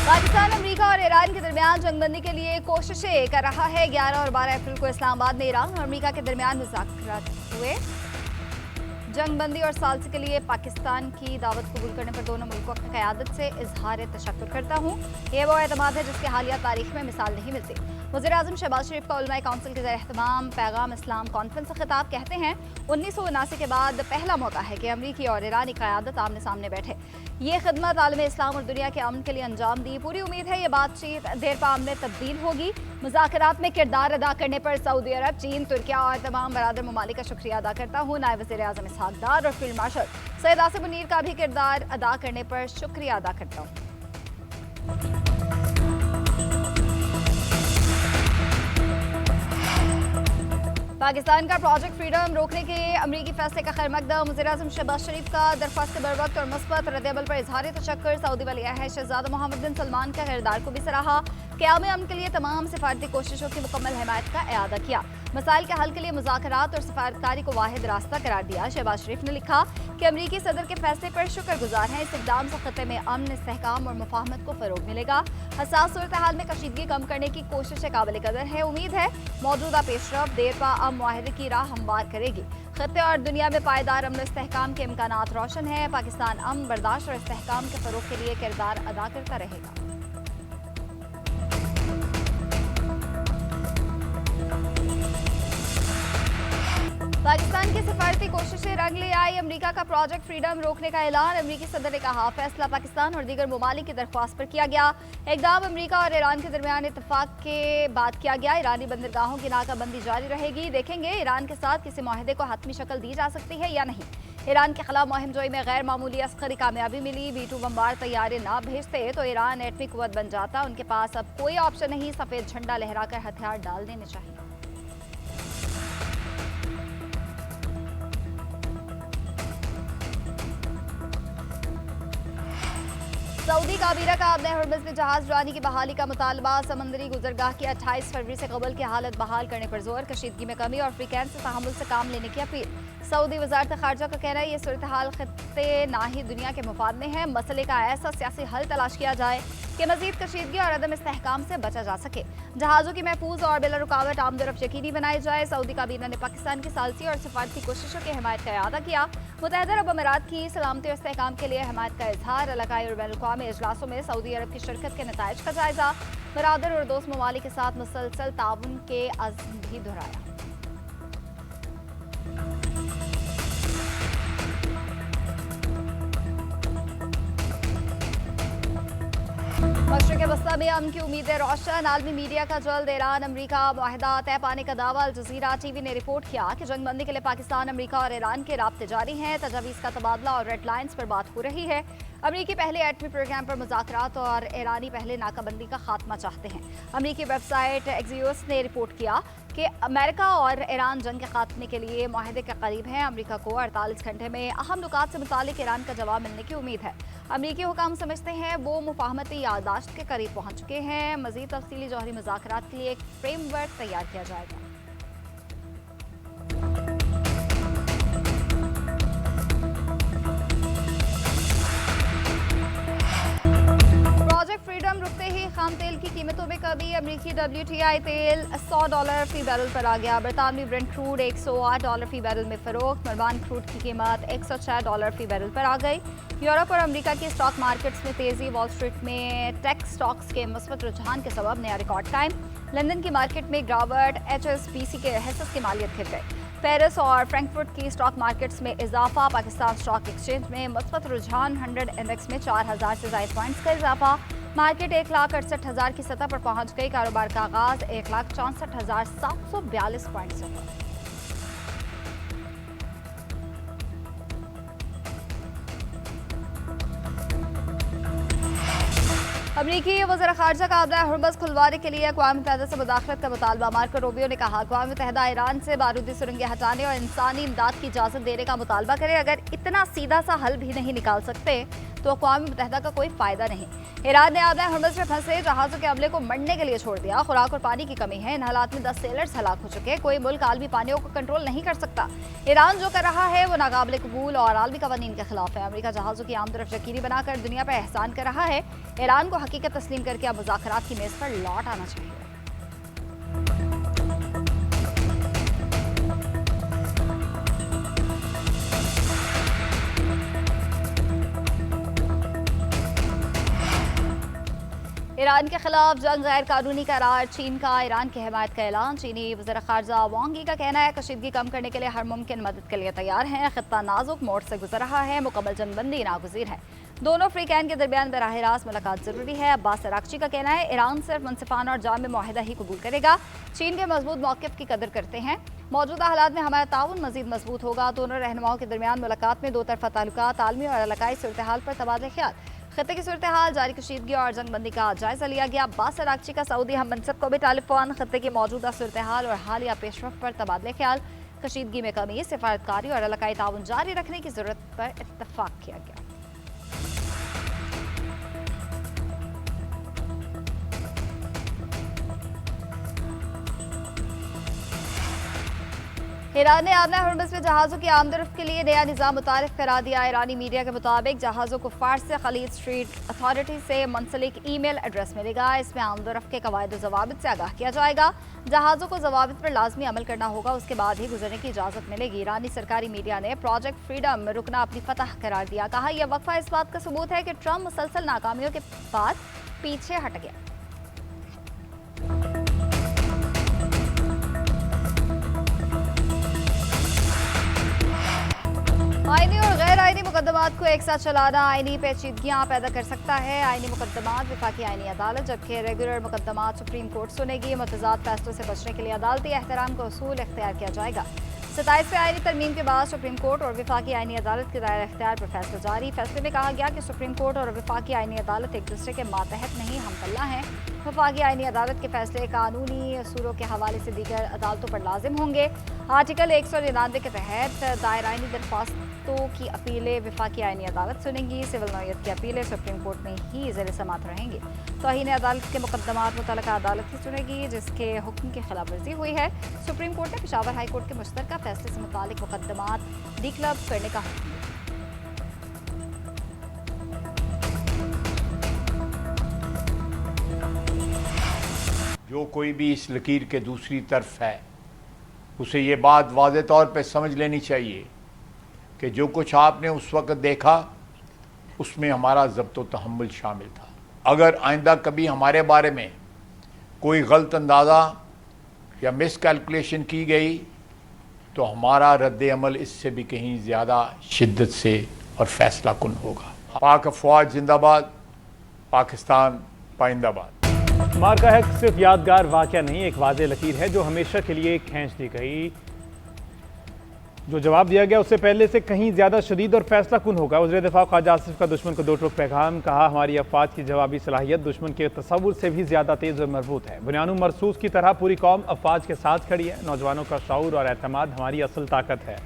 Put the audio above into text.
Pakistan America और Iran के दरमियान जंगबंदी के लिए कोशिशें कर रहा है। 11 और 12 अप्रैल को इस्लामाबाद में ईरान और अमेरिका के दरमियान मुज़ाकरात हुए। जंगबंदी और सालसी के लिए पाकिस्तान की दावत कबूल करने पर दोनों मुल्कों की क़यादत से इजहार तशक्कुर करता हूँ। ये वो एतमाद है जिसके हालिया तारीख में मिसाल नहीं मिलती। वज़ीर-ए-आज़म शहबाज शरीफ का उलमाए काउंसिल के ज़ेर-ए-एहतमाम पैगाम इस्लाम कॉन्फ्रेंस से खिताब कहते हैं 1979 के बाद पहला मौका है कि अमरीकी और ईरानी क़यादत आमने सामने बैठे। ये खिदमत आलम इस्लाम और दुनिया के अमन के लिए अंजाम दी। पूरी उम्मीद है ये बातचीत देर पा में तब्दील होगी। मुज़ाकरात में किरदार अदा करने पर सऊदी अरब, चीन, तुर्किया और तमाम बरादर ममालिक का शुक्रिया अदा करता हूँ। नायब वज़ीर-ए-आज़म इसहाक़ डार और फील्ड मार्शल सैयद आसिम मुनीर का भी किरदार अदा करने पर शुक्रिया अदा करता हूँ। पाकिस्तान का प्रोजेक्ट फ्रीडम रोकने के अमरीकी फैसले का खैरमकदम। वज़ीर-ए-आज़म शहबाज शरीफ का दरख्वास्त बरवक्त और मुस्बत रद्द-ए-अमल पर इजहार तशक्कुर। सऊदी वली अहद शहज़ादा मोहम्मद बिन सलमान का किरदार को भी सराहा। क़याम अमन के लिए तमाम सिफारती कोशिशों की मुकम्मल हिमायत का इआदा किया। मसाइल के हल के लिए मुज़ाकरात और सफारतकारी को वाहिद रास्ता करार दिया। शहबाज शरीफ ने लिखा कि अमरीकी सदर के फैसले पर शुक्रगुजार हैं। इस इक़दाम से ख़त्ते में अमन, इस्तेहकाम और मुफाहमत को फ़रोग़ मिलेगा। हसास सूरत हाल में कशीदगी कम करने की कोशिशें काबिल कदर है। उम्मीद है मौजूदा पेशरफ देर पा अमन मुआहदे की राह हमवार करेगी। खत्ते और दुनिया में पायदार अमन इस्तेहकाम के इम्कानात रोशन है। पाकिस्तान अमन, बर्दाश्त और इस्तेहकाम के फ़रोग़ के लिए किरदार अदा करता रहेगा। पाकिस्तान की सिफारती कोशिशें रंग ले आई। अमेरिका का प्रोजेक्ट फ्रीडम रोकने का ऐलान। अमेरिकी सदर ने कहा फैसला पाकिस्तान और दीगर ममालिक की दरख्वास्त पर किया गया। इक़दाम अमेरिका और ईरान के दरमियान इत्तफाक के बाद किया गया। ईरानी बंदरगाहों की नाकाबंदी जारी रहेगी। देखेंगे ईरान के साथ किसी माहदे को हतमी शक्ल दी जा सकती है या नहीं। ईरान के खिलाफ मुहिम जोई में गैर मामूली अस्करी कामयाबी मिली। B-2 बम्बार तैयारे ना भेजते तो ईरान एटमी कुव्वत बन जाता। उनके पास अब कोई ऑप्शन नहीं, सफेद झंडा लहराकर हथियार डाल देने चाहिए। सऊदी काबीना का अब हरमुज़ में जहाज रानी की बहाली का मुतालबा। समंदरी गुजरगाह की 28 फरवरी से कबल की हालत बहाल करने पर जोर। कशीदगी में कमी और फ्रीकैन से तहम्मुल से काम लेने की अपील। सऊदी वजारत खारजा का कहना है ये सूरत हाल खत्ते ना ही दुनिया के मुफाद में है। मसले का ऐसा सियासी हल तलाश किया जाए कि मजीद कशीदगी और अदम इस्तेहकाम से बचा जा सके। जहाज़ों की महफूज और बिला रुकावट आमदरफ्त यकीनी बनाई जाए। सऊदी काबीना ने पाकिस्तान की सालसी और सिफारती कोशिशों की हिमायत का इआदा किया। मुत्तहिदा अरब अमीरात की सलामती और इस्तेहकाम के लिए हिमायत का इजहार। इलाकाई और बैनुल-अक़वामी इजलासों में सऊदी अरब की शिरकत के नताइज का जायजा। बरादर और दोस्त ममालिक के साथ मुसलसल ताउन के अज़्म भी दोहराया। मशरिक़ वस्ता में अमन की उम्मीदें रोशन। आलमी मीडिया का जल्द ईरान अमरीका मुआहदा तय पाने का दावा। अल जज़ीरा टीवी ने रिपोर्ट किया कि जंगबंदी के लिए पाकिस्तान, अमरीका और ईरान के राब्ते जारी हैं। तजावीज़ का तबादला और रेड लाइन्स पर बात हो रही है। अमरीकी पहले एटमी प्रोग्राम पर मुज़ाकरात और ईरानी पहले नाकाबंदी का खात्मा चाहते हैं। अमरीकी वेबसाइट एक्सियोस ने रिपोर्ट किया कि अमेरिका और ईरान जंग के खात्मे के लिए मुआहदे के करीब हैं। अमरीका को 48 घंटे में अहम नुकात से मुतालिक ईरान का जवाब मिलने की उम्मीद है। अमरीकी हुकाम समझते हैं वो मुफाहमती याददाश्त के करीब पहुंच चुके हैं। मज़ीद तफसीली जौहरी मुज़ाकरात के लिए एक फ्रेमवर्क तैयार किया जाएगा। प्रोजेक्ट फ्रीडम रुकते ही खाम तेल की कीमतों में कमी। अमरीकी WTI तेल $100 फी बैरल पर आ गया। बरतानवी ब्रेंट क्रूड $108 फी बैरल में फरोख्त। मरवान क्रूड की कीमत $106 फी बैरल पर आ गई। यूरोप और अमेरिका की स्टॉक मार्केट्स में तेजी। वॉल स्ट्रीट में टेक स्टॉक्स के मुस्बत रुझान के सबब नया रिकॉर्ड टाइम। लंदन की मार्केट में गिरावट। HSBC के हिस्से की मालियत गिर गई। पेरिस और फ्रैंकफर्ट की स्टॉक मार्केट्स में इजाफा। पाकिस्तान स्टॉक एक्सचेंज में मुस्बत रुझान। 100 इंडेक्स में 4000 से ज़ायद पॉइंट्स का इजाफा। मार्केट 1,68,000 की सतह पर पहुंच गई। कारोबार का आगाज 1,64,742 पॉइंट से हुआ। अमरीकी वज़ीर ख़ारजा का आबदा हरमुज़ खुलवाने के लिए अक़वाम मुत्तहिदा से मुदाखलत का मुतालबा। मार्को रूबियो ने कहा अक़वाम मुत्तहिदा ईरान से बारूदी सुरंगें हटाने और इंसानी इमदाद की इजाज़त देने का मुतालबा करे। अगर इतना सीधा सा हल भी नहीं निकाल सकते तो अक़वाम मुत्तहिदा का कोई फ़ायदा नहीं। ईरान ने आबदा हरमुज़ में फंसे जहाज़ों के अमले को मरने के लिए छोड़ दिया। खुराक और पानी की कमी है। इन हालात में 10 सेलर्स हलाक हो चुके। कोई मुल्क आलमी पानियों को कंट्रोल नहीं कर सकता। ईरान जो कर रहा है वो नाकाबिल कबूल और आलमी कवानीन के खिलाफ है। अमरीका जहाज़ों की आमदरफ्त यकीनी बनाकर दुनिया पर एहसान कर रहा है। ईरान को हकीकत तस्लीम करके अब मुज़ाकरात की मेज़ पर लौट आना चाहिए। ईरान के खिलाफ जंग गैर कानूनी करार, चीन का ईरान की हिमायत का ऐलान। चीनी वज़ीर ख़ारजा वांग यी का कहना है कशीदगी कम करने के लिए हर मुमकिन मदद के लिए तैयार हैं। खित्ता नाजुक मोड़ से गुजर रहा है, मुकम्मल जंगबंदी नागुज़ीर है। दोनों अफ्रीकैन के दरमियान बराह रास्त मुलाकात जरूरी है। अब्बास अरागची का कहना है ईरान सिर्फ मुनसिफाना और जाम मुआहिदा ही कबूल करेगा। चीन के मजबूत मौक़िफ़ की कदर करते हैं। मौजूदा हालात में हमारा ताउन मज़ीद मजबूत होगा। दोनों रहनुमाओं के दरमियान मुलाकात में दो तरफ़ा ताल्लुकात, आलमी और इलाकाई सूरत हाल पर तबादला ख्याल, खत्ते की सूरत हाल, जारी कशीदगी और जंगबंदी का जायजा लिया गया। अब्बास अरागची का सऊदी हम मनसब को भी टेलीफोन, खत्ते की मौजूदा सूरत हाल और हालिया पेशरफ पर तबादले ख्याल, कशीदगी में कमी, सिफारतकारी और इलाकाई ताउन जारी रखने की जरूरत पर इत्तफाक किया गया। ईरान ने आबना हर्मुज़ में जहाज़ों की आमदरफ्त के लिए नया निज़ाम मुतारिफ करा दिया। ईरानी मीडिया के मुताबिक जहाज़ों को फार्स से खलीज स्ट्रीट अथॉरिटी से मुंसलिक ईमेल एड्रेस मिलेगा। इसमें आमदरफ्त के कवायद और ज़वाबित से आगाह किया जाएगा। जहाज़ों को ज़वाबित पर लाजमी अमल करना होगा, उसके बाद ही गुजरने की इजाज़त मिलेगी। ईरानी सरकारी मीडिया ने प्रोजेक्ट फ्रीडम रुकना अपनी फतह करार दिया। कहा यह वक्फा इस बात का सबूत है कि ट्रंप मुसलसल नाकामियों के बाद पीछे हट गया। आईनी और गैर आईनी मुकदमात को एक साथ चलाना आईनी पेचीदगियां पैदा कर सकता है। आईनी मुकदमात विफाकी आईनी अदालत, जबकि रेगुलर मुकदमात सुप्रीम कोर्ट सुनेगी। मुतज़ाद फैसलों से बचने के लिए अदालती एहतराम का उसूल इख्तियार किया जाएगा। 27वें आईनी तरमीम के बाद सुप्रीम कोर्ट और विफाकी आईनी अदालत के दायरा इख्तियार पर फैसला जारी। फैसले में कहा गया कि सुप्रीम कोर्ट और विफाकी आईनी अदालत एक दूसरे के मातहत नहीं, हमपल्ला हैं। वफाकी आईनी अदालत के फैसले कानूनी असूलों के हवाले से दीगर अदालतों पर लाजिम होंगे। आर्टिकल 199 के तहत दायर आईनी दरख्वास्तों की अपीलें विफाकी आईनी अदालत सुनेंगी। सिविल नौयत की अपीलें सुप्रीम कोर्ट में ही ज़ेर समाअत रहेंगी। तौहीन अदालत के मुकदमात मुतल्लिका अदालत ही सुनेगी जिसके हुक्म की खिलाफ वर्जी हुई है। सुप्रीम कोर्ट ने पेशावर हाई कोर्ट के मुश्तरका फैसले से मुतालिक मुकदमात डिक्लब करने का हुक्म दिया। जो कोई भी इस लकीर के दूसरी तरफ है उसे ये बात वाज़े तौर पे समझ लेनी चाहिए कि जो कुछ आपने उस वक्त देखा उसमें हमारा ज़ब्त व तहम्मुल शामिल था। अगर आइंदा कभी हमारे बारे में कोई गलत अंदाज़ा या मिस कैलकुलेशन की गई तो हमारा रद्द अमल इससे भी कहीं ज़्यादा शिद्दत से और फैसला कुन होगा। पाक अफवाज जिंदाबाद, पाकिस्तान पाइंदाबाद। मार्का है सिर्फ यादगार वाक़या नहीं, एक वाज़े लकीर है जो हमेशा के लिए खींच दी गई। जो जवाब दिया गया उससे पहले से कहीं ज़्यादा शदीद और फैसला कुन होगा। वज़ीर दिफ़ा ख्वाजा आसिफ का दुश्मन को दो टोक पैगाम। कहा हमारी अफवाज की जवाबी सलाहियत दुश्मन के तसव्वुर से भी ज़्यादा तेज़ और मजबूत है। बुनियानु मरसूस की तरह पूरी कौम अफवाज के साथ खड़ी है। नौजवानों का शऊर और एतमाद हमारी असल ताकत है।